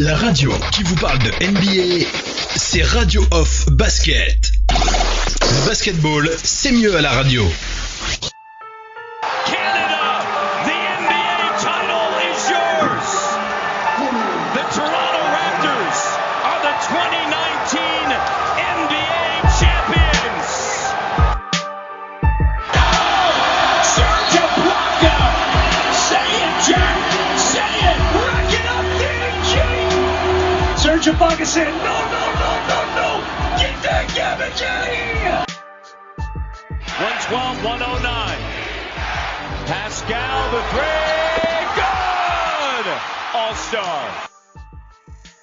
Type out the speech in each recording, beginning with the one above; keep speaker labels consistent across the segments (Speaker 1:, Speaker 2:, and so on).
Speaker 1: La radio qui vous parle de NBA, c'est Radio Off Basket. Le basketball, c'est mieux à la radio.
Speaker 2: Canada, the NBA title is yours. The Toronto Raptors are the 2019 NBA champions. Serge Ibaka, say it, Jack, say it, rack it up there, Jay. Serge Ibaka said, no, get that garbage out of here. 112-109. Pascal, the three, good! All-star.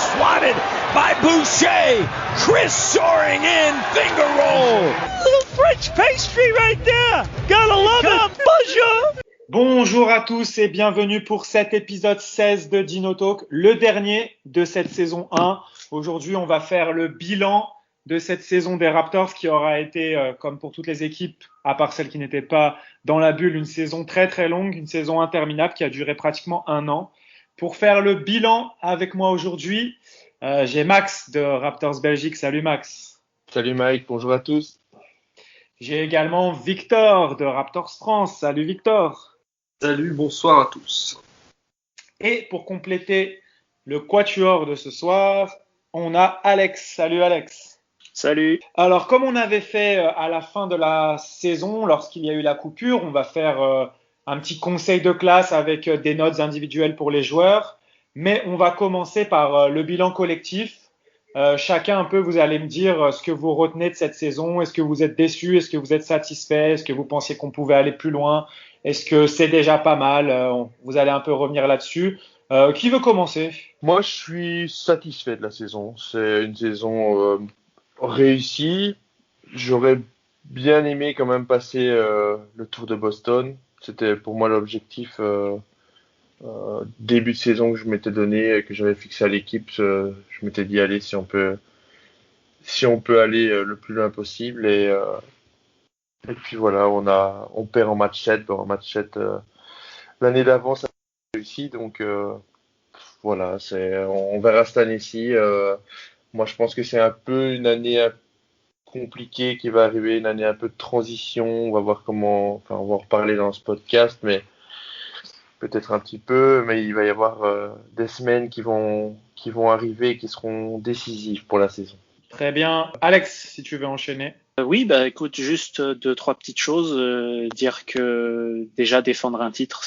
Speaker 2: Swatted by Boucher. Chris soaring in, finger roll. Little French pastry right there. Gotta love it. Bonjour.
Speaker 3: Bonjour à tous et bienvenue pour cet épisode 16 de Dino Talk, le dernier de cette saison 1. Aujourd'hui, on va faire le bilan de cette saison des Raptors qui aura été, comme pour toutes les équipes, à part celles qui n'étaient pas dans la bulle, une saison très très longue, une saison interminable qui a duré pratiquement un an. Pour faire le bilan avec moi aujourd'hui, j'ai Max de Raptors Belgique. Salut Max.
Speaker 4: Salut Mike, bonjour à tous.
Speaker 3: J'ai également Victor de Raptors France. Salut Victor.
Speaker 5: Salut, bonsoir à tous.
Speaker 3: Et pour compléter le quatuor de ce soir, on a Alex. Salut Alex.
Speaker 6: Salut.
Speaker 3: Alors, comme on avait fait à la fin de la saison, lorsqu'il y a eu la coupure, on va faire un petit conseil de classe avec des notes individuelles pour les joueurs. Mais on va commencer par le bilan collectif. Chacun un peu, vous allez me dire ce que vous retenez de cette saison. Est-ce que vous êtes déçu? Est-ce que vous êtes satisfait? Est-ce que vous pensiez qu'on pouvait aller plus loin? Est-ce que c'est déjà pas mal? Vous allez un peu revenir là-dessus. Qui veut commencer?
Speaker 4: Moi, je suis satisfait de la saison. C'est une saison réussie. J'aurais bien aimé quand même passer le Tour de Boston. C'était pour moi l'objectif début de saison que je m'étais donné, que j'avais fixé à l'équipe. Je m'étais dit, allez, si on peut aller le plus loin possible. Et puis voilà, on perd en match 7. Bon, en match 7, l'année d'avant, ça a réussi. Donc voilà, on verra cette année-ci. Moi, je pense que c'est un peu une année compliquée qui va arriver, une année un peu de transition. On va voir on va en reparler dans ce podcast, mais peut-être un petit peu. Mais il va y avoir des semaines qui vont arriver et qui seront décisives pour la saison.
Speaker 3: Très bien. Alex, si tu veux enchaîner.
Speaker 6: Oui, écoute, juste 2-3 petites choses. Dire que déjà défendre un titre,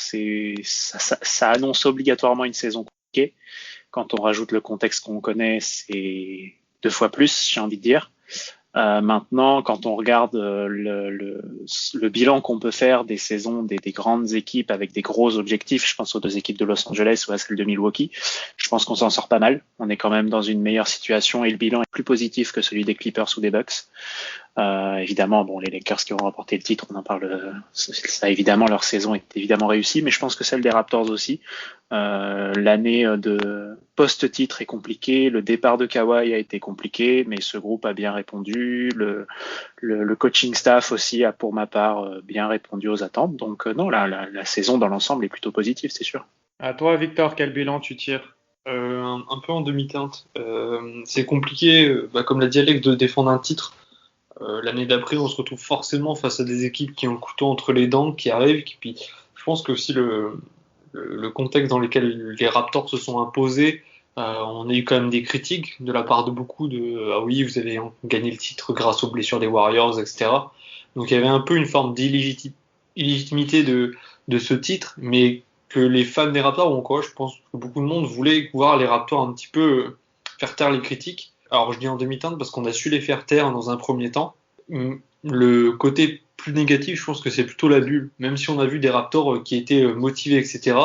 Speaker 6: ça annonce obligatoirement une saison compliquée. Quand on rajoute le contexte qu'on connaît, c'est 2 fois plus, j'ai envie de dire. Maintenant, quand on regarde le bilan qu'on peut faire des saisons des grandes équipes avec des gros objectifs, je pense aux 2 équipes de Los Angeles ou à celle de Milwaukee, je pense qu'on s'en sort pas mal. On est quand même dans une meilleure situation et le bilan est plus positif que celui des Clippers ou des Bucks. Évidemment, les Lakers qui ont remporté le titre, on en parle. Ça, évidemment, leur saison est évidemment réussie, mais je pense que celle des Raptors aussi. L'année de post-titre est compliquée, le départ de Kawhi a été compliqué, mais ce groupe a bien répondu. Le coaching staff aussi a, pour ma part, bien répondu aux attentes. Donc non, la saison dans l'ensemble est plutôt positive, c'est sûr.
Speaker 3: À toi, Victor, quel bilan tu tires?
Speaker 5: Un peu en demi-teinte. C'est compliqué, comme l'a dit Alex, de défendre un titre. L'année d'après, on se retrouve forcément face à des équipes qui ont le couteau entre les dents, qui arrivent. Et puis, je pense que aussi le contexte dans lequel les Raptors se sont imposés, on a eu quand même des critiques de la part de beaucoup de ah oui, vous avez gagné le titre grâce aux blessures des Warriors, etc. Donc il y avait un peu une forme d'illégitimité de ce titre, mais que les fans des Raptors, ou encore, je pense que beaucoup de monde voulait voir les Raptors un petit peu faire taire les critiques. Alors je dis en demi-teinte parce qu'on a su les faire taire dans un premier temps. Le côté plus négatif, je pense que c'est plutôt la bulle. Même si on a vu des Raptors qui étaient motivés, etc.,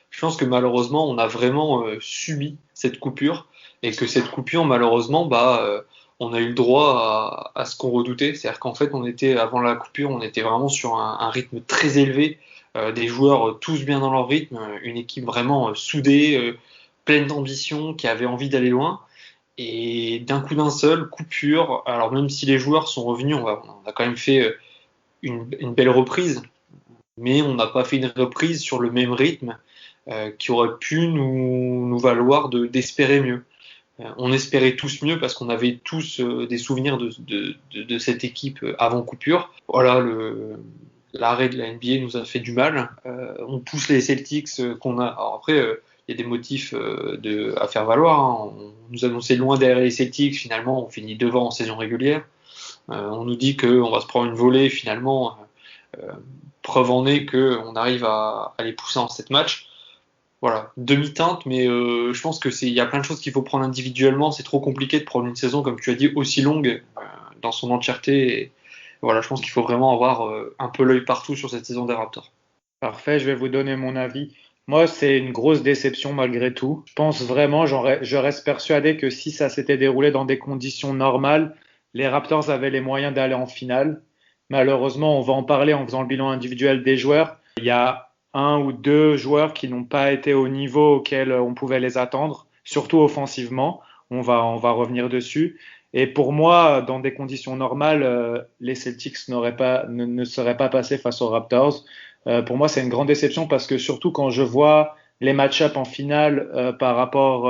Speaker 5: je pense que malheureusement, on a vraiment subi cette coupure. Et que cette coupure, malheureusement, on a eu le droit à ce qu'on redoutait. C'est-à-dire qu'en fait, avant la coupure, on était vraiment sur un rythme très élevé. Des joueurs tous bien dans leur rythme. Une équipe vraiment soudée, pleine d'ambition, qui avait envie d'aller loin. Et d'un coup d'un seul, coupure. Alors même si les joueurs sont revenus, on a quand même fait une belle reprise. mais on n'a pas fait une reprise sur le même rythme qui aurait pu nous valoir d'espérer mieux. On espérait tous mieux parce qu'on avait tous des souvenirs de cette équipe avant coupure. Voilà, l'arrêt de la NBA nous a fait du mal. On pousse les Celtics qu'on a. Alors après, il y a des motifs à faire valoir. Hein. On nous annonçait loin derrière les Celtics. Finalement, on finit devant en saison régulière. On nous dit qu'on va se prendre une volée. Finalement, preuve en est qu'on arrive à les pousser en 7 matchs. Voilà, demi-teinte, mais je pense il y a plein de choses qu'il faut prendre individuellement. C'est trop compliqué de prendre une saison, comme tu as dit, aussi longue dans son entièreté. Et voilà, je pense qu'il faut vraiment avoir un peu l'œil partout sur cette saison des Raptors.
Speaker 3: Parfait, je vais vous donner mon avis. Moi, c'est une grosse déception malgré tout. Je pense vraiment, je reste persuadé que si ça s'était déroulé dans des conditions normales, les Raptors avaient les moyens d'aller en finale. Malheureusement, on va en parler en faisant le bilan individuel des joueurs. Il y a 1 ou 2 joueurs qui n'ont pas été au niveau auquel on pouvait les attendre, surtout offensivement. On va revenir dessus. Et pour moi, dans des conditions normales, les Celtics ne seraient pas passés face aux Raptors. Pour moi, c'est une grande déception parce que surtout quand je vois les match-ups en finale par rapport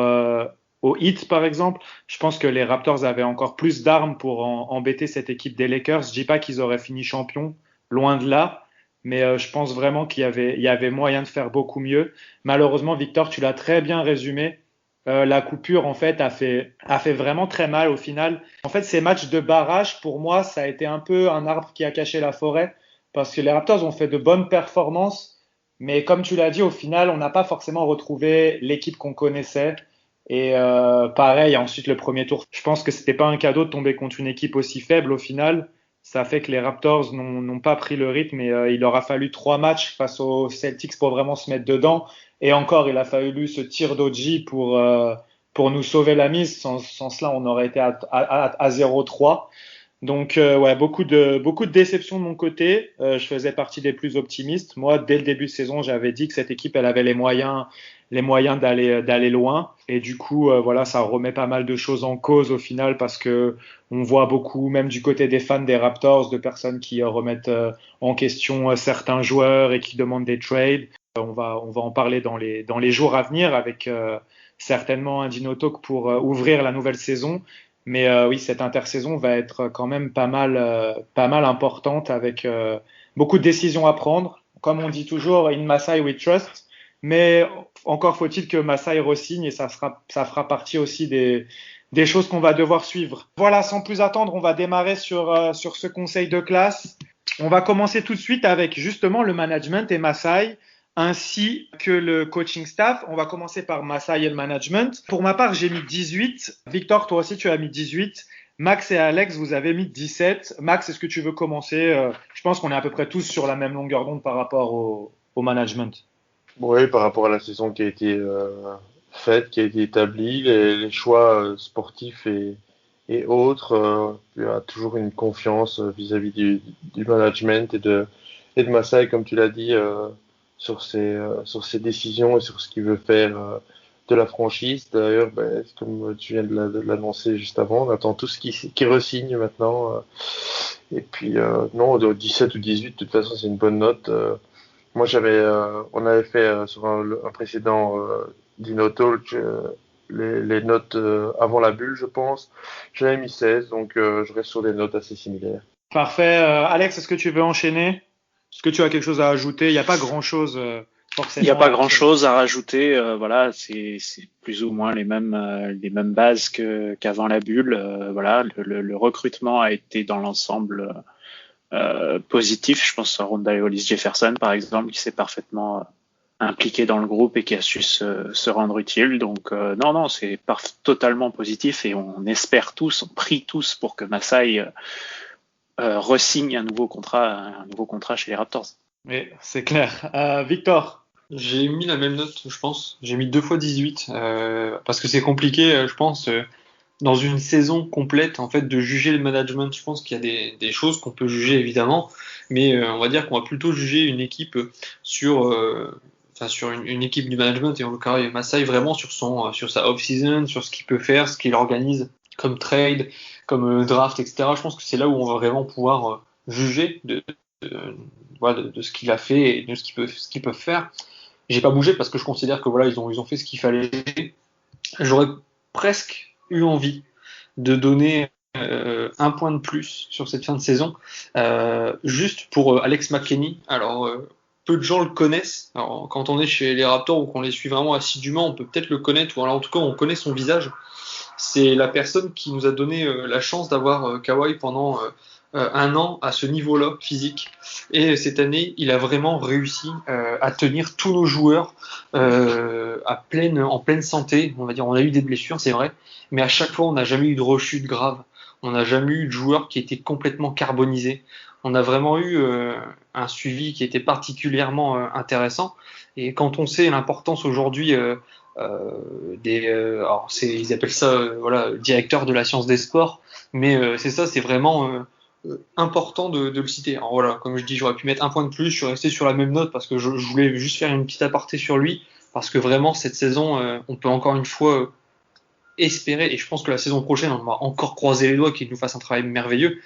Speaker 3: au Heat, par exemple, je pense que les Raptors avaient encore plus d'armes pour embêter cette équipe des Lakers. Je dis pas qu'ils auraient fini champions, loin de là. Mais je pense vraiment qu'il y avait moyen de faire beaucoup mieux. Malheureusement, Victor, tu l'as très bien résumé. La coupure, en fait, a fait vraiment très mal au final. En fait, ces matchs de barrage, pour moi, ça a été un peu un arbre qui a caché la forêt. Parce que les Raptors ont fait de bonnes performances. Mais comme tu l'as dit, au final, on n'a pas forcément retrouvé l'équipe qu'on connaissait. Et pareil, ensuite, le premier tour, je pense que c'était pas un cadeau de tomber contre une équipe aussi faible au final. Ça fait que les Raptors n'ont pas pris le rythme et il leur a fallu 3 matchs face aux Celtics pour vraiment se mettre dedans. Et encore, il a fallu ce tir d'Oji pour nous sauver la mise. Sans cela, on aurait été à 0-3. Donc, ouais, beaucoup de déceptions de mon côté. Je faisais partie des plus optimistes. Moi, dès le début de saison, j'avais dit que cette équipe, elle avait les moyens d'aller loin. Et du coup, voilà, ça remet pas mal de choses en cause au final parce que on voit beaucoup, même du côté des fans des Raptors, de personnes qui remettent en question certains joueurs et qui demandent des trades. On va en parler dans les jours à venir avec certainement un Dino Talk pour ouvrir la nouvelle saison. Mais oui, cette intersaison va être quand même pas mal importante avec beaucoup de décisions à prendre. Comme on dit toujours, in Masai we trust. Mais encore faut-il que Masai re-signe et ça fera partie aussi des choses qu'on va devoir suivre. Voilà, sans plus attendre, on va démarrer sur ce conseil de classe. On va commencer tout de suite avec justement le management et Masai, ainsi que le coaching staff. On va commencer par Masai et le management. Pour ma part, j'ai mis 18. Victor, toi aussi, tu as mis 18. Max et Alex, vous avez mis 17. Max, est-ce que tu veux commencer? Je pense qu'on est à peu près tous sur la même longueur d'onde par rapport au management.
Speaker 4: Oui, par rapport à la saison qui a été faite, qui a été établie, les choix sportifs et autres, il y a toujours une confiance vis-à-vis du management et de Masai, comme tu l'as dit, sur ses décisions et sur ce qu'il veut faire de la franchise. D'ailleurs, comme tu viens de l'annoncer juste avant, on attend tout ce qui re-signe maintenant. Et puis, non, de 17 ou 18, de toute façon, c'est une bonne note. Moi, on avait fait sur un précédent Dino Talk les notes avant la bulle, je pense. J'avais mis 16, donc je reste sur des notes assez similaires.
Speaker 3: Parfait. Alex, est-ce que tu veux enchaîner? Est-ce que tu as quelque chose à ajouter? Il n'y a pas grand-chose forcément.
Speaker 6: Il n'y a pas grand-chose à rajouter. Voilà, c'est plus ou moins les mêmes bases qu'avant la bulle. Voilà, le recrutement a été dans l'ensemble positif. Je pense à Rondae Hollis-Jefferson, par exemple, qui s'est parfaitement impliqué dans le groupe et qui a su se rendre utile. Donc non, c'est totalement positif et on espère tous, on prie tous pour que Masai re-signe un nouveau contrat chez les Raptors.
Speaker 3: Oui, c'est clair. Victor?
Speaker 5: J'ai mis la même note, je pense. J'ai mis 2 fois 18 parce que c'est compliqué, je pense. Dans une saison complète, en fait, de juger le management, je pense qu'il y a des choses qu'on peut juger évidemment, mais on va dire qu'on va plutôt juger une équipe sur une équipe du management et en l'occurrence Masai vraiment sur sa off-season, sur ce qu'il peut faire, ce qu'il organise comme trade, comme draft, etc. Je pense que c'est là où on va vraiment pouvoir juger de de ce qu'il a fait et de ce qu'ils peuvent faire. J'ai pas bougé parce que je considère que voilà, ils ont fait ce qu'il fallait. J'aurais presque eu envie de donner un point de plus sur cette fin de saison, juste pour Alex McKinney. Alors, peu de gens le connaissent. Alors, quand on est chez les Raptors ou qu'on les suit vraiment assidûment, on peut peut-être le connaître, ou alors en tout cas, on connaît son visage. C'est la personne qui nous a donné la chance d'avoir Kawhi pendant un an à ce niveau-là physique. Et cette année, il a vraiment réussi à tenir tous nos joueurs en pleine santé. On va dire, on a eu des blessures, c'est vrai, mais à chaque fois, on n'a jamais eu de rechute grave. On n'a jamais eu de joueurs qui étaient complètement carbonisés. On a vraiment eu un suivi qui était particulièrement intéressant. Et quand on sait l'importance aujourd'hui ils appellent ça directeur de la science des sports, mais c'est ça, c'est vraiment important de le citer. Alors voilà, comme je dis, j'aurais pu mettre un point de plus, je suis resté sur la même note parce que je voulais juste faire une petite aparté sur lui, parce que vraiment cette saison, on peut encore une fois espérer, et je pense que la saison prochaine, on va encore croiser les doigts qu'il nous fasse un travail merveilleux,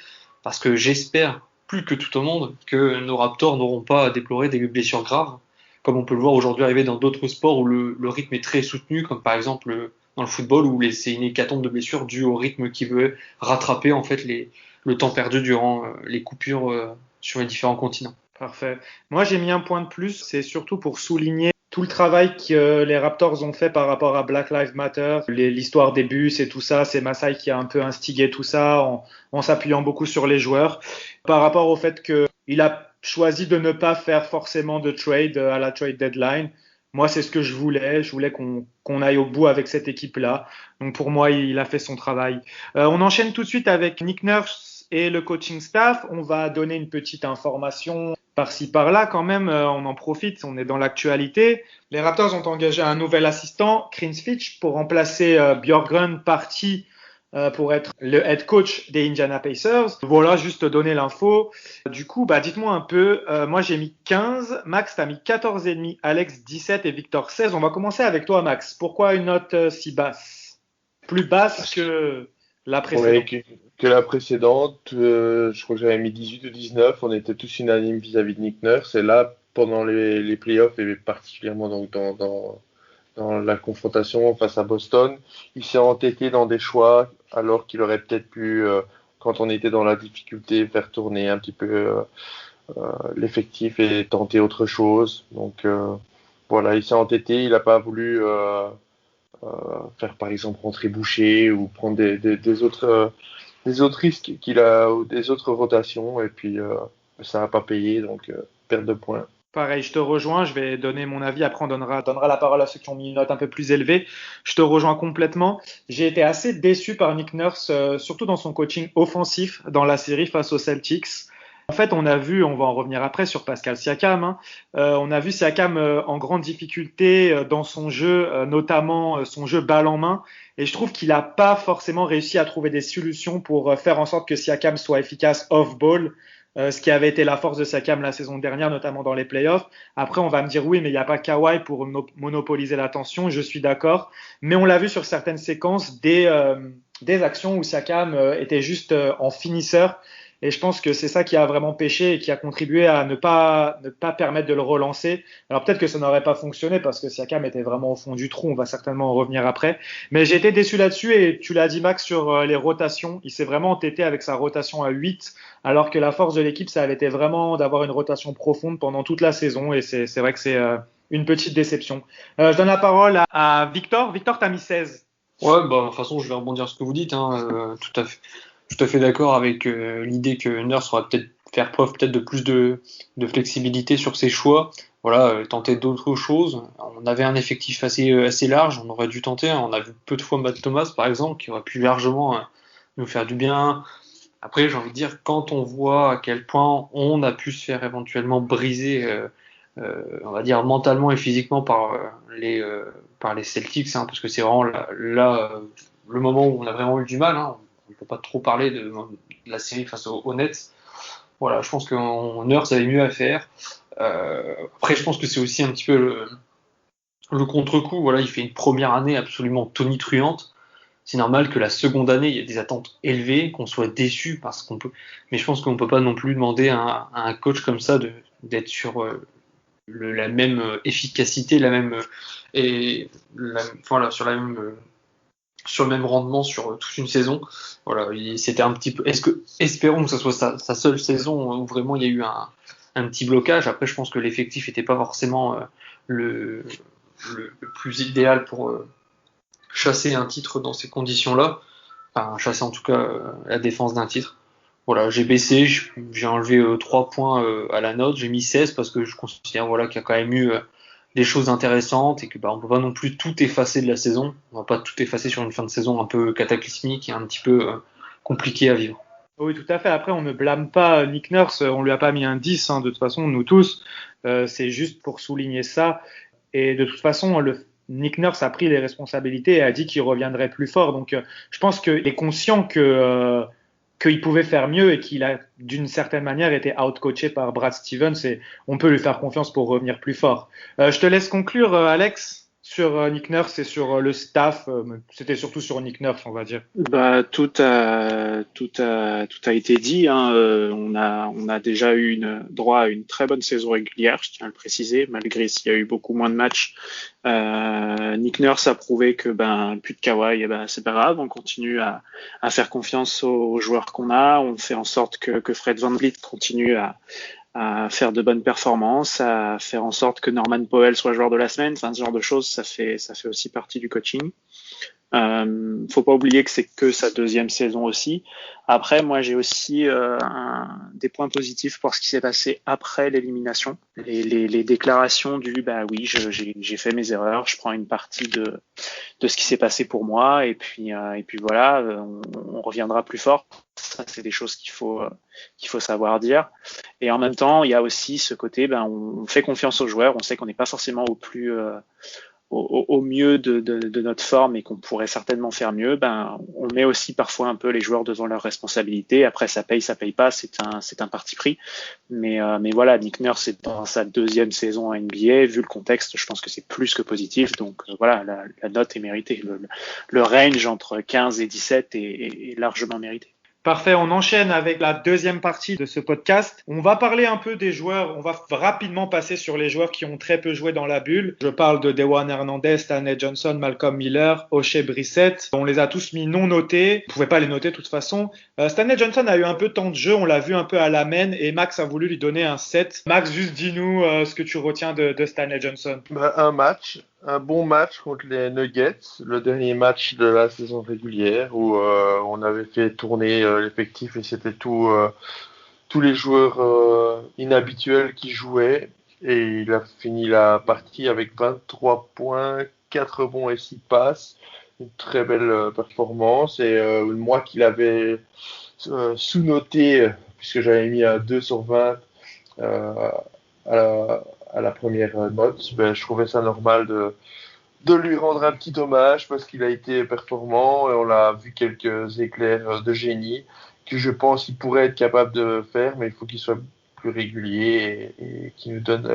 Speaker 5: parce que j'espère plus que tout au monde que nos Raptors n'auront pas à déplorer des blessures graves, comme on peut le voir aujourd'hui arriver dans d'autres sports où le rythme est très soutenu, comme par exemple dans le football, où c'est une hécatombe de blessures due au rythme qui veut rattraper en fait le temps perdu durant les coupures sur les différents continents.
Speaker 3: Parfait. Moi, j'ai mis un point de plus, c'est surtout pour souligner tout le travail que les Raptors ont fait par rapport à Black Lives Matter, l'histoire des bus et tout ça. C'est Masai qui a un peu instigé tout ça en s'appuyant beaucoup sur les joueurs. Par rapport au fait qu'il a choisi de ne pas faire forcément de trade à la trade deadline. Moi, c'est ce que je voulais. Je voulais qu'on aille au bout avec cette équipe-là. Donc, pour moi, il a fait son travail. On enchaîne tout de suite avec Nick Nurse et le coaching staff. On va donner une petite information par-ci, par-là quand même. On en profite, on est dans l'actualité. Les Raptors ont engagé un nouvel assistant, Chris Finch, pour remplacer Bjorkgren, parti pour être le head coach des Indiana Pacers. Voilà, juste donner l'info. Du coup, dites-moi un peu. Moi, j'ai mis 15. Max, t'as mis 14,5. Alex, 17 et Victor, 16. On va commencer avec toi, Max. Pourquoi une note si basse? Plus basse que la précédente.
Speaker 4: Ouais, que la précédente. Je crois que j'avais mis 18 ou 19. On était tous unanimes vis-à-vis de Nick Nurse. Et là, pendant les playoffs, et particulièrement donc dans la confrontation face à Boston, il s'est entêté dans des choix alors qu'il aurait peut-être pu, quand on était dans la difficulté, faire tourner un petit peu l'effectif et tenter autre chose. Donc voilà, il s'est entêté, il n'a pas voulu faire par exemple rentrer Boucher ou prendre des autres risques qu'il a, ou des autres rotations, et puis ça n'a pas payé, donc perte de points.
Speaker 3: Pareil, je te rejoins, je vais donner mon avis, après on donnera la parole à ceux qui ont mis une note un peu plus élevée. Je te rejoins complètement. J'ai été assez déçu par Nick Nurse, surtout dans son coaching offensif dans la série face aux Celtics. En fait, on a vu, on va en revenir après sur Pascal Siakam, on a vu Siakam en grande difficulté dans son jeu, notamment son jeu balle en main, et je trouve qu'il n'a pas forcément réussi à trouver des solutions pour faire en sorte que Siakam soit efficace off-ball. Ce qui avait été la force de Siakam la saison dernière, notamment dans les playoffs. Après, on va me dire oui, mais il n'y a pas Kawhi pour monopoliser l'attention. Je suis d'accord, mais on l'a vu sur certaines séquences des actions où Siakam était juste en finisseur. Et je pense que c'est ça qui a vraiment pêché et qui a contribué à ne pas permettre de le relancer. Alors peut-être que ça n'aurait pas fonctionné parce que Siakam était vraiment au fond du trou. On va certainement en revenir après. Mais j'ai été déçu là-dessus, et tu l'as dit, Max, sur les rotations. Il s'est vraiment entêté avec sa rotation à 8, alors que la force de l'équipe, ça avait été vraiment d'avoir une rotation profonde pendant toute la saison. Et c'est vrai que c'est une petite déception. Je donne la parole à Victor. Victor, t'as mis 16.
Speaker 5: Ouais, de toute façon, je vais rebondir sur ce que vous dites. Tout à fait d'accord avec l'idée que Nurse aurait peut-être faire preuve peut-être de plus de flexibilité sur ses choix. Voilà, tenter d'autres choses. On avait un effectif assez large, on aurait dû tenter. On a vu peu de fois Matt Thomas, par exemple, qui aurait pu largement nous faire du bien. Après, j'ai envie de dire, quand on voit à quel point on a pu se faire éventuellement briser, on va dire mentalement et physiquement par les Celtics, parce que c'est vraiment là le moment où on a vraiment eu du mal. On ne peut pas trop parler de la série face aux Nets. Voilà, je pense qu'en Nurse avait mieux à faire. Après, je pense que c'est aussi un petit peu le contre-coup. Voilà, il fait une première année absolument tonitruante. c'est normal que la seconde année, il y ait des attentes élevées, qu'on soit déçu parce qu'on peut. Mais je pense qu'on peut pas non plus demander à un coach comme ça d'être sur la même efficacité, voilà, sur le même rendement sur toute une saison. Voilà, c'était un petit peu. Espérons que ce soit sa seule saison où vraiment il y a eu un petit blocage. Après, je pense que l'effectif n'était pas forcément le plus idéal pour chasser un titre dans ces conditions-là. Enfin, chasser en tout cas la défense d'un titre. Voilà, j'ai baissé, j'ai enlevé 3 points à la note, j'ai mis 16 parce que je considère voilà, qu'il y a quand même eu des choses intéressantes et que on peut pas non plus tout effacer de la saison. On va pas tout effacer sur une fin de saison un peu cataclysmique et un petit peu compliquée à vivre.
Speaker 3: Oui, tout à fait. Après, on ne blâme pas Nick Nurse, on lui a pas mis un 10, de toute façon, nous tous. C'est juste pour souligner ça. Et de toute façon, Nick Nurse a pris les responsabilités et a dit qu'il reviendrait plus fort. Donc, je pense qu'il est conscient qu'il pouvait faire mieux et qu'il a, d'une certaine manière, été outcoaché par Brad Stevens et on peut lui faire confiance pour revenir plus fort. Je te laisse conclure, Alex, sur Nick Nurse et sur le staff. C'était surtout sur Nick Nurse, on va dire.
Speaker 6: Tout a été dit. On a déjà eu droit à une très bonne saison régulière, je tiens à le préciser, malgré s'il y a eu beaucoup moins de matchs. Nick Nurse a prouvé que plus de Kawhi, c'est pas grave, on continue à faire confiance aux joueurs qu'on a, on fait en sorte que Fred VanVleet continue à faire de bonnes performances, à faire en sorte que Norman Powell soit joueur de la semaine. Enfin, ce genre de choses, ça fait aussi partie du coaching. Faut pas oublier que c'est que sa deuxième saison aussi. Après, moi, j'ai aussi des points positifs pour ce qui s'est passé après l'élimination. Les déclarations du oui, j'ai fait mes erreurs, je prends une partie de ce qui s'est passé pour moi, et puis voilà, on reviendra plus fort. Ça, c'est des choses qu'il faut savoir dire. Et en même temps, il y a aussi ce côté, on fait confiance aux joueurs, on sait qu'on n'est pas forcément au mieux de notre forme et qu'on pourrait certainement faire mieux, on met aussi parfois un peu les joueurs devant leurs responsabilités. Après, ça paye pas, c'est un parti pris. Mais voilà, Nick Nurse est dans sa deuxième saison en NBA. Vu le contexte, je pense que c'est plus que positif. Donc voilà, la note est méritée. Le range entre 15 et 17 est largement mérité.
Speaker 3: Parfait, on enchaîne avec la deuxième partie de ce podcast. On va parler un peu des joueurs, on va rapidement passer sur les joueurs qui ont très peu joué dans la bulle. Je parle de Dewan Hernandez, Stanley Johnson, Malcolm Miller, Oshae Brissett. On les a tous mis non notés, on pouvait pas les noter de toute façon. Stanley Johnson a eu un peu de temps de jeu, on l'a vu un peu à la main et Max a voulu lui donner un 7. Max, juste dis-nous ce que tu retiens de Stanley Johnson.
Speaker 4: Un bon match contre les Nuggets, le dernier match de la saison régulière où on avait fait tourner l'effectif et c'était tous les joueurs inhabituels qui jouaient et il a fini la partie avec 23 points, 4 rebonds et 6 passes, une très belle performance et moi qui l'avais sous-noté puisque j'avais mis un 2 sur 20 à la première note, je trouvais ça normal de lui rendre un petit hommage parce qu'il a été performant et on a vu quelques éclairs de génie que je pense qu'il pourrait être capable de faire, mais il faut qu'il soit plus régulier et qu'il nous donne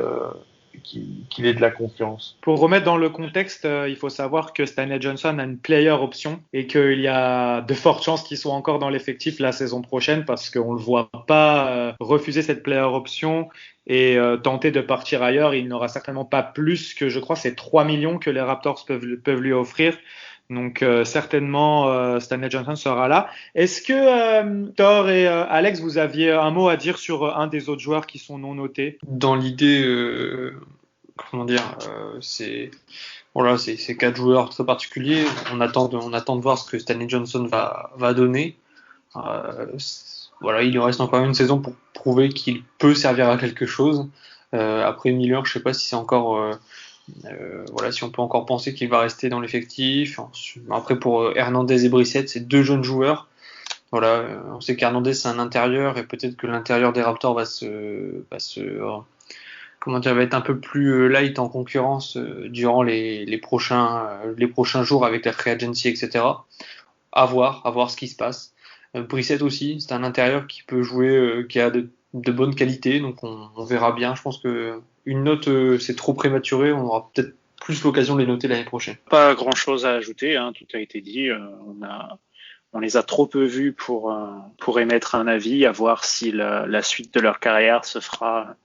Speaker 4: qu'il ait de la confiance.
Speaker 3: Pour remettre dans le contexte, il faut savoir que Stanley Johnson a une player option et qu'il y a de fortes chances qu'il soit encore dans l'effectif la saison prochaine parce qu'on ne le voit pas refuser cette player option et tenter de partir ailleurs. Il n'aura certainement pas plus que, je crois, c'est 3 millions que les Raptors peuvent lui offrir. Donc certainement Stanley Johnson sera là. Est-ce que Thor et Alex, vous aviez un mot à dire sur un des autres joueurs qui sont non notés?
Speaker 5: Dans l'idée, c'est 4 joueurs très particuliers. On attend de voir ce que Stanley Johnson va donner. Il lui reste encore une saison pour prouver qu'il peut servir à quelque chose. Après Miller, je sais pas si c'est encore si on peut encore penser qu'il va rester dans l'effectif. Après pour Hernandez et Brissett, c'est 2 jeunes joueurs. On sait qu'Hernandez c'est un intérieur et peut-être que l'intérieur des Raptors va être un peu plus light en concurrence durant les prochains jours avec la free agency, etc. À voir ce qui se passe. Brissett aussi, c'est un intérieur qui peut jouer, qui a de bonnes qualités, donc on verra bien. Je pense que une note c'est trop prématuré, on aura peut-être plus l'occasion de les noter l'année prochaine.
Speaker 6: Pas grand-chose à ajouter, hein, tout a été dit. On les a trop peu vus pour émettre un avis, à voir si la suite de leur carrière se fera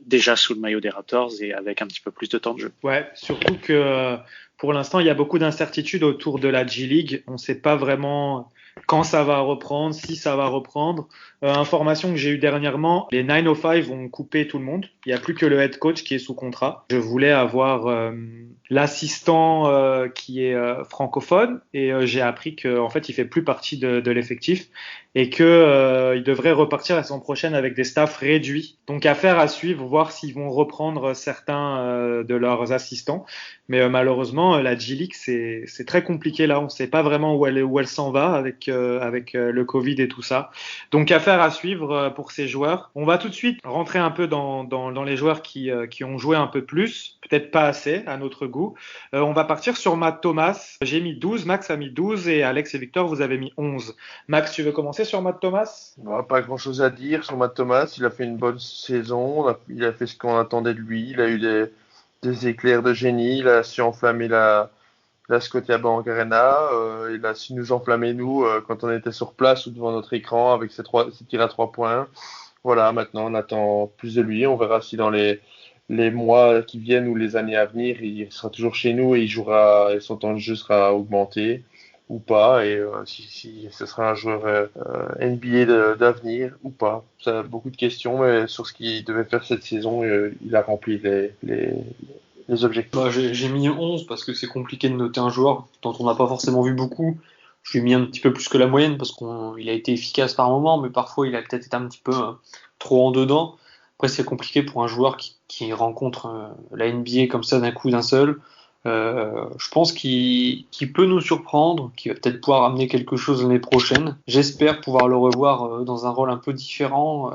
Speaker 6: déjà sous le maillot des Raptors et avec un petit peu plus de temps de jeu.
Speaker 3: Ouais, surtout que pour l'instant, il y a beaucoup d'incertitudes autour de la G-League. On ne sait pas vraiment quand ça va reprendre, si ça va reprendre. Information que j'ai eue dernièrement, les 905 vont couper tout le monde. Il n'y a plus que le head coach qui est sous contrat. Je voulais avoir l'assistant qui est francophone et j'ai appris qu'en fait, il fait plus partie de l'effectif et que il devrait repartir la saison prochaine avec des staffs réduits. Donc affaire à suivre, voir s'ils vont reprendre certains de leurs assistants. Mais malheureusement, la G-League, c'est très compliqué là. On ne sait pas vraiment où elle s'en va avec le Covid et tout ça. Donc affaire à suivre pour ces joueurs. On va tout de suite rentrer un peu dans les joueurs qui ont joué un peu plus, peut-être pas assez à notre goût. On va partir sur Matt Thomas. J'ai mis 12, Max a mis 12 et Alex et Victor, vous avez mis 11. Max, tu veux commencer sur Matt Thomas ?
Speaker 4: Pas grand-chose à dire sur Matt Thomas. Il a fait une bonne saison. Il a fait ce qu'on attendait de lui. Il a eu des éclairs de génie. Il a su enflammer la Scotiabank Arena. Il a su nous enflammer, nous, quand on était sur place ou devant notre écran avec ses tirs à 3 points. Voilà, maintenant, on attend plus de lui. On verra si dans les mois qui viennent ou les années à venir, il sera toujours chez nous et et son temps de jeu sera augmenté ou pas. Et si ce sera un joueur NBA d'avenir ou pas. Ça a beaucoup de questions, mais sur ce qu'il devait faire cette saison, il a rempli les objectifs.
Speaker 5: J'ai mis 11 parce que c'est compliqué de noter un joueur dont on n'a pas forcément vu beaucoup. Je lui ai mis un petit peu plus que la moyenne parce qu'il a été efficace par moment, mais parfois il a peut-être été un petit peu trop en dedans. Après, c'est compliqué pour un joueur qui rencontre la NBA comme ça d'un coup d'un seul. Je pense qu'il peut nous surprendre, qu'il va peut-être pouvoir amener quelque chose l'année prochaine. J'espère pouvoir le revoir dans un rôle un peu différent.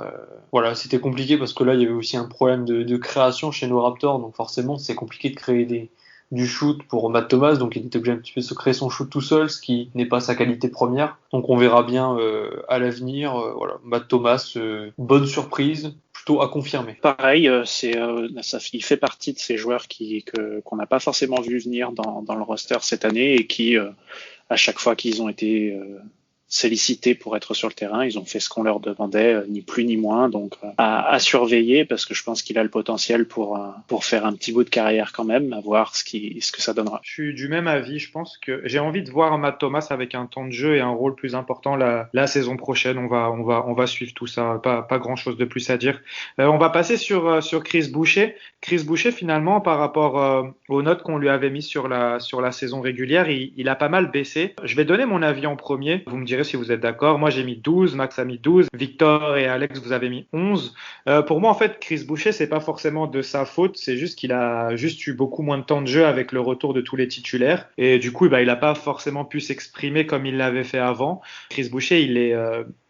Speaker 5: Voilà, c'était compliqué parce que là, il y avait aussi un problème de création chez nos Raptors, donc forcément, c'est compliqué de créer du shoot pour Matt Thomas, donc il était obligé un petit peu de se créer son shoot tout seul, ce qui n'est pas sa qualité première. Donc on verra bien à l'avenir. Voilà, Matt Thomas, bonne surprise, plutôt à confirmer.
Speaker 6: Pareil, il fait partie de ces joueurs qu'on n'a pas forcément vu venir dans le roster cette année et qui, à chaque fois qu'ils ont été sollicités pour être sur le terrain, ils ont fait ce qu'on leur demandait, ni plus ni moins, donc à surveiller parce que je pense qu'il a le potentiel pour faire un petit bout de carrière quand même, à voir ce que ça donnera.
Speaker 3: Je suis du même avis, je pense que j'ai envie de voir Matt Thomas avec un temps de jeu et un rôle plus important la saison prochaine. On va suivre tout ça, pas grand chose de plus à dire. On va passer sur Chris Boucher. Chris Boucher, finalement, par rapport aux notes qu'on lui avait mises sur la saison régulière, il a pas mal baissé. Je vais donner mon avis en premier. Vous me direz si vous êtes d'accord. Moi, j'ai mis 12, Max a mis 12, Victor et Alex, vous avez mis 11. Pour moi, en fait, Chris Boucher, c'est pas forcément de sa faute, c'est juste qu'il a juste eu beaucoup moins de temps de jeu avec le retour de tous les titulaires. Et du coup, il a pas forcément pu s'exprimer comme il l'avait fait avant. Chris Boucher, il est,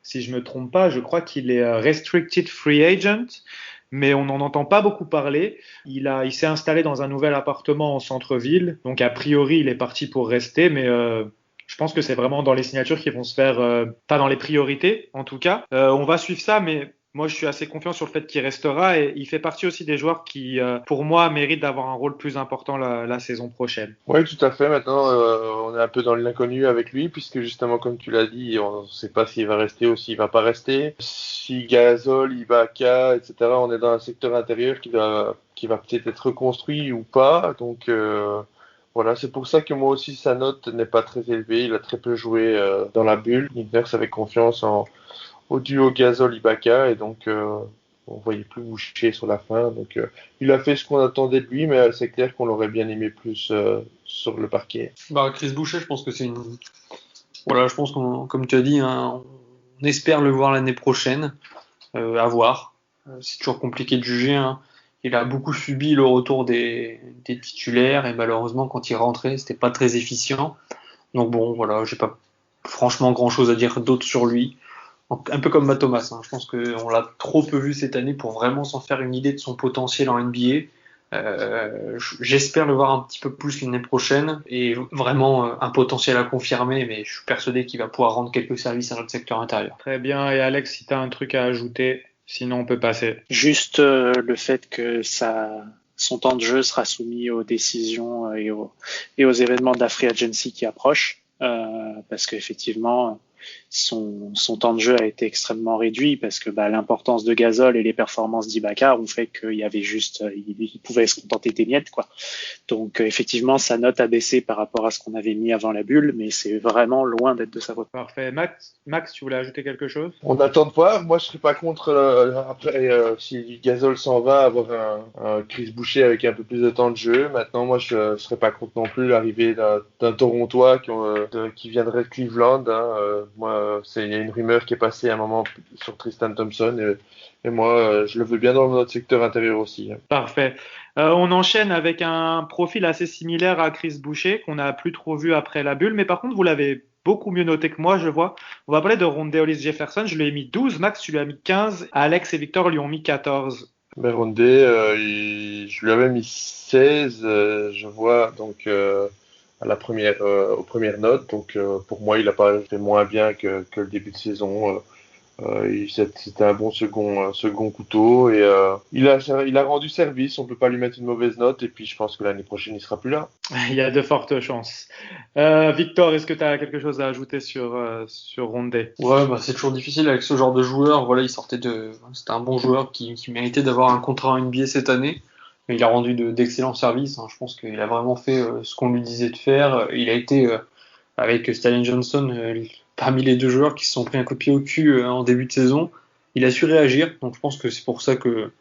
Speaker 3: si je me trompe pas, je crois qu'il est restricted free agent. Mais on n'en entend pas beaucoup parler. Il s'est installé dans un nouvel appartement en centre-ville. Donc, a priori, il est parti pour rester, mais je pense que c'est vraiment dans les signatures qui vont se faire, pas dans les priorités en tout cas. On va suivre ça, mais moi je suis assez confiant sur le fait qu'il restera et il fait partie aussi des joueurs qui, pour moi, méritent d'avoir un rôle plus important la saison prochaine.
Speaker 4: Oui, tout à fait. Maintenant, on est un peu dans l'inconnu avec lui puisque justement, comme tu l'as dit, on ne sait pas s'il va rester ou s'il va pas rester. Si Gasol, Ibaka, etc., on est dans un secteur intérieur qui va peut-être être reconstruit ou pas. Donc voilà, c'est pour ça que moi aussi sa note n'est pas très élevée. Il a très peu joué dans la bulle. Nick Nurse avait confiance au duo Gasol-Ibaka et donc on voyait plus Boucher sur la fin. Donc il a fait ce qu'on attendait de lui, mais c'est clair qu'on l'aurait bien aimé plus sur le parquet.
Speaker 5: Chris Boucher, je pense que c'est voilà, je pense comme tu as dit, hein, on espère le voir l'année prochaine. À voir. C'est toujours compliqué de juger. Hein. Il a beaucoup subi le retour des titulaires et malheureusement quand il rentrait c'était pas très efficient. Donc bon voilà, j'ai pas franchement grand chose à dire d'autre sur lui. Un peu comme Matt Thomas, hein. Je pense qu'on l'a trop peu vu cette année pour vraiment s'en faire une idée de son potentiel en NBA. J'espère le voir un petit peu plus l'année prochaine et vraiment un potentiel à confirmer, mais je suis persuadé qu'il va pouvoir rendre quelques services à notre secteur intérieur.
Speaker 3: Très bien, et Alex, si tu as un truc à ajouter, sinon on peut passer.
Speaker 6: Juste le fait que sa son temps de jeu sera soumis aux décisions et aux événements de la free agency qui approchent, parce qu'effectivement, son temps de jeu a été extrêmement réduit parce que l'importance de Gasol et les performances d'Ibaka ont fait qu'il y avait il pouvait se contenter des miettes, quoi. Donc effectivement, sa note a baissé par rapport à ce qu'on avait mis avant la bulle, mais c'est vraiment loin d'être de sa faute.
Speaker 3: Parfait. Max, tu voulais ajouter quelque chose?
Speaker 4: On attend de voir. Moi, je serais pas contre après si Gasol s'en va, avoir un Chris Boucher avec un peu plus de temps de jeu. Maintenant, moi, je serais pas contre non plus l'arrivée d'un Torontois qui viendrait de Cleveland. Moi, il y a une rumeur qui est passée à un moment sur Tristan Thompson et moi, je le veux bien dans notre secteur intérieur aussi.
Speaker 3: Parfait. On enchaîne avec un profil assez similaire à Chris Boucher qu'on n'a plus trop vu après la bulle, mais par contre, vous l'avez beaucoup mieux noté que moi, je vois. On va parler de Rondé Hollis Jefferson. Je lui ai mis 12, Max, tu lui as mis 15, Alex et Victor lui ont mis 14.
Speaker 4: Rondé, je lui avais mis 16, je vois, donc à la aux premières notes. Donc pour moi, il a pas fait moins bien que le début de saison. C'était un bon second couteau et il a rendu service. On peut pas lui mettre une mauvaise note et puis je pense que l'année prochaine il sera plus là.
Speaker 3: Il y a de fortes chances. Victor, est-ce que tu as quelque chose à ajouter sur Rondé?
Speaker 5: Ouais, c'est toujours difficile avec ce genre de joueur. Voilà, c'était un bon joueur qui méritait d'avoir un contrat en NBA cette année. Il a rendu d'excellents services. Je pense qu'il a vraiment fait ce qu'on lui disait de faire. Il a été avec Stalin Johnson parmi les deux joueurs qui se sont pris un coup de pied au cul en début de saison. Il a su réagir, donc je pense que c'est pour ça que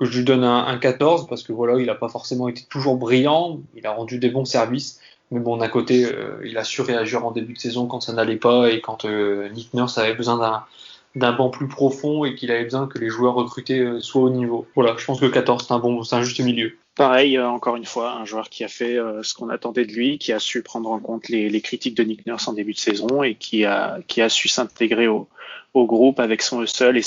Speaker 5: je lui donne un 14, parce que voilà, il n'a pas forcément été toujours brillant, il a rendu des bons services, mais bon, d'un côté, il a su réagir en début de saison quand ça n'allait pas et quand Nick Nurse avait besoin d'un banc plus profond et qu'il avait besoin que les joueurs recrutés soient au niveau. Voilà, je pense que 14, c'est un juste milieu.
Speaker 6: Pareil, encore une fois, un joueur qui a fait ce qu'on attendait de lui, qui a su prendre en compte les critiques de Nick Nurse en début de saison et qui a su s'intégrer au groupe avec son hustle et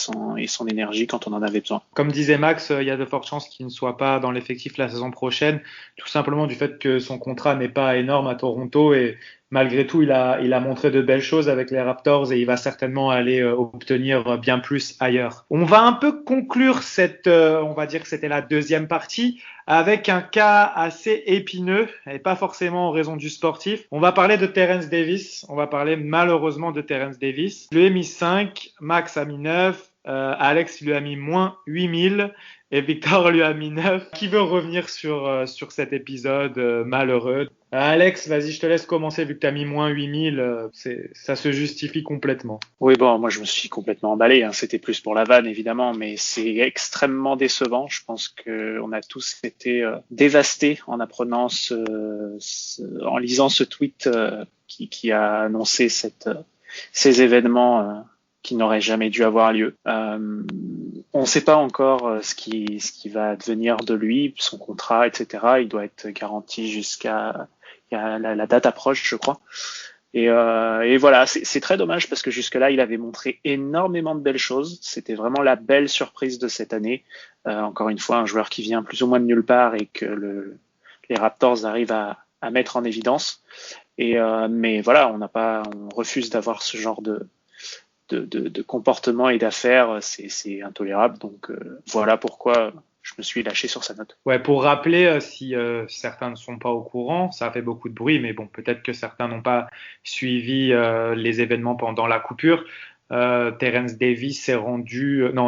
Speaker 6: son énergie quand on en avait besoin.
Speaker 3: Comme disait Max, il y a de fortes chances qu'il ne soit pas dans l'effectif la saison prochaine, tout simplement du fait que son contrat n'est pas énorme à Toronto et malgré tout, il a montré de belles choses avec les Raptors et il va certainement aller obtenir bien plus ailleurs. On va un peu conclure on va dire que c'était la deuxième partie, avec un cas assez épineux, et pas forcément en raison du sportif. On va parler de Terence Davis. On va parler malheureusement de Terence Davis. Je lui ai mis 5, Max a mis 9, Alex lui a mis moins 8000 et Victor lui a mis 9. Qui veut revenir sur cet épisode malheureux? Alex, vas-y, je te laisse commencer vu que tu as mis moins 8000. Ça se justifie complètement.
Speaker 6: Oui, moi je me suis complètement emballé. C'était plus pour la vanne évidemment, mais c'est extrêmement décevant. Je pense qu'on a tous été dévastés en apprenant en lisant ce tweet qui a annoncé ces événements qui n'auraient jamais dû avoir lieu. On ne sait pas encore ce qui va devenir de lui, son contrat, etc. Il doit être garanti jusqu'à la date approche, je crois. Et voilà, c'est très dommage parce que jusque-là, il avait montré énormément de belles choses. C'était vraiment la belle surprise de cette année. Encore une fois, un joueur qui vient plus ou moins de nulle part et que les Raptors arrivent à mettre en évidence. Mais voilà, on refuse d'avoir ce genre de comportement et d'affaires, c'est intolérable. Donc voilà pourquoi je me suis lâché sur sa note.
Speaker 3: Ouais, pour rappeler, si certains ne sont pas au courant, ça a fait beaucoup de bruit, mais bon, peut-être que certains n'ont pas suivi les événements pendant la coupure. Terence Davis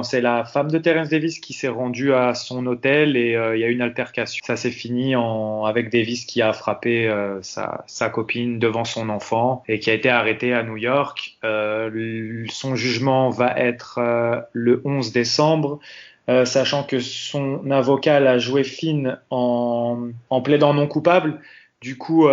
Speaker 3: c'est la femme de Terence Davis qui s'est rendue à son hôtel et il y a eu une altercation. Ça s'est fini avec Davis qui a frappé sa copine devant son enfant et qui a été arrêté à New York. Son jugement va être le 11 décembre. Sachant que son avocat l'a joué fine en plaidant non coupable. Du coup,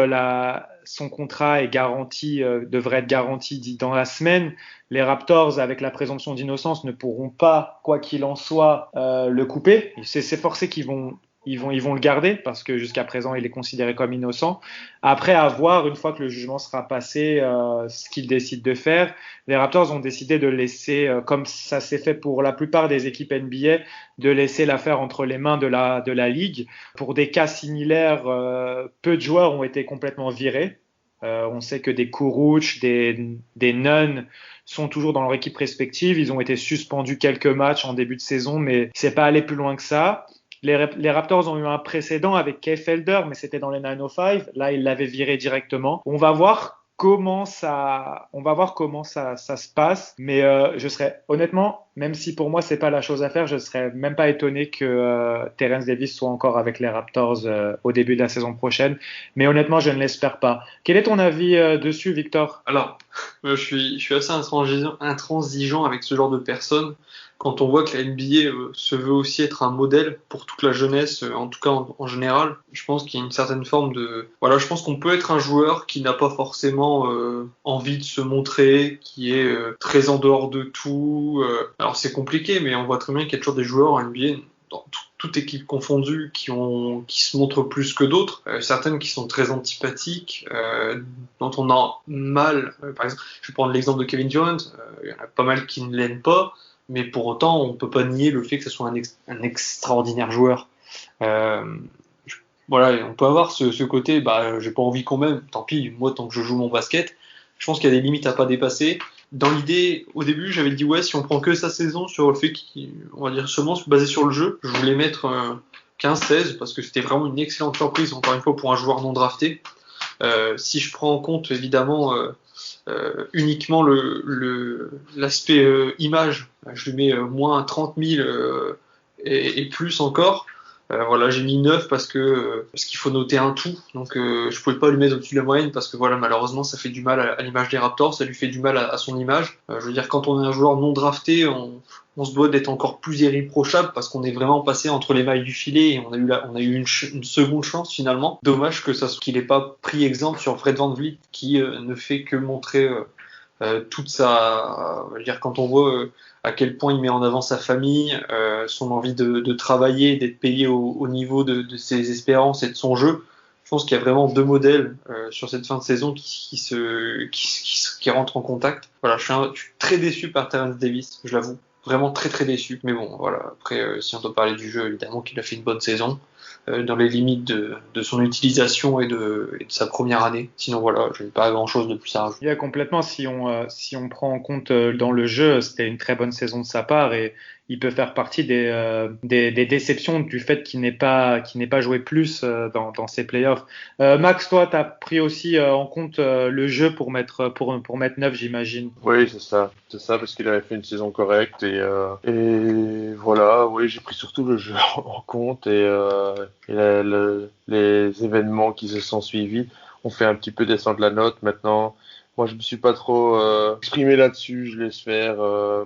Speaker 3: son contrat est devrait être garanti dans la semaine. Les Raptors, avec la présomption d'innocence, ne pourront pas, quoi qu'il en soit, le couper. C'est forcé qu'ils vont le garder parce que jusqu'à présent, il est considéré comme innocent. Après, à voir, une fois que le jugement sera passé, ce qu'ils décident de faire. Les Raptors ont décidé de laisser, comme ça s'est fait pour la plupart des équipes NBA, de laisser l'affaire entre les mains de la ligue. Pour des cas similaires, peu de joueurs ont été complètement virés. On sait que des Kuruc, des Nunn sont toujours dans leur équipe respective. Ils ont été suspendus quelques matchs en début de saison, mais c'est pas allé plus loin que ça. Les Raptors ont eu un précédent avec Kay Felder, mais c'était dans les 905. Là, ils l'avaient viré directement. On va voir comment ça se passe, mais je serais honnêtement, même si pour moi c'est pas la chose à faire, je serais même pas étonné que Terence Davis soit encore avec les Raptors au début de la saison prochaine, mais honnêtement je ne l'espère pas. Quel est ton avis dessus, Victor?
Speaker 5: Alors, je suis assez intransigeant avec ce genre de personnes. Quand on voit que la NBA se veut aussi être un modèle pour toute la jeunesse, en tout cas en général, je pense qu'il y a une certaine forme de... Voilà, je pense qu'on peut être un joueur qui n'a pas forcément envie de se montrer, qui est très en dehors de tout. Alors c'est compliqué, mais on voit très bien qu'il y a toujours des joueurs en NBA, dans toute équipe confondue, qui se montrent plus que d'autres. Certaines qui sont très antipathiques, dont on a mal. Par exemple, je vais prendre l'exemple de Kevin Durant. Il y en a pas mal qui ne l'aiment pas. Mais pour autant, on ne peut pas nier le fait que ce soit un extraordinaire joueur. Voilà, on peut avoir ce côté, j'ai pas envie qu'on m'aime, tant pis, moi tant que je joue mon basket, je pense qu'il y a des limites à pas dépasser. Dans l'idée, au début, j'avais dit ouais, si on prend que sa saison sur le fait qu'on va dire seulement basé sur le jeu, je voulais mettre 15-16 parce que c'était vraiment une excellente surprise, encore une fois, pour un joueur non drafté. Si je prends en compte évidemment uniquement l'aspect image, je lui mets moins 30 000 et plus encore. Voilà, j'ai mis 9 parce qu'il faut noter un tout, donc je pouvais pas lui mettre au-dessus de la moyenne parce que voilà, malheureusement ça fait du mal à l'image des Raptors, ça lui fait du mal à son image. Je veux dire, quand on est un joueur non drafté, on se doit d'être encore plus irréprochable parce qu'on est vraiment passé entre les mailles du filet et on a eu une seconde chance finalement. Dommage qu'il n'ait pas pris exemple sur Fred VanVleet qui ne fait que montrer toute sa... je veux dire, quand on voit à quel point il met en avant sa famille, son envie de travailler, d'être payé au niveau de ses espérances et de son jeu, je pense qu'il y a vraiment deux modèles sur cette fin de saison qui rentrent en contact. Voilà, je suis très déçu par Terence Davis, je l'avoue. Vraiment très très déçu. Mais bon, voilà. Après, si on doit parler du jeu, évidemment qu'il a fait une bonne saison dans les limites de son utilisation et de sa première année. Sinon, voilà, je n'ai pas grand-chose de plus à rajouter.
Speaker 3: Yeah, complètement. Si on prend en compte dans le jeu, c'était une très bonne saison de sa part et il peut faire partie des déceptions du fait qu'il n'ait pas joué plus dans ses playoffs. Max, toi, tu as pris aussi en compte le jeu pour mettre 9, j'imagine.
Speaker 4: Oui, c'est ça, parce qu'il avait fait une saison correcte et voilà, oui, j'ai pris surtout le jeu en compte et les événements qui se sont suivis ont fait un petit peu descendre la note. Maintenant, moi, je me suis pas trop exprimé là-dessus, je laisse faire,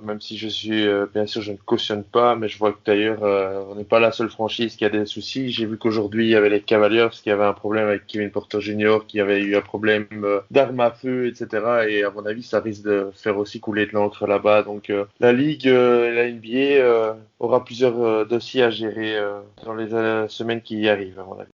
Speaker 4: même si je suis, bien sûr, je ne cautionne pas, mais je vois que d'ailleurs, on n'est pas la seule franchise qui a des soucis. J'ai vu qu'aujourd'hui, il y avait les Cavaliers qui avaient un problème avec Kevin Porter Jr., qui avait eu un problème d'armes à feu, etc. Et à mon avis, ça risque de faire aussi couler de l'encre là-bas. Donc, la Ligue et la NBA aura plusieurs dossiers à gérer dans les semaines qui arrivent, à mon avis.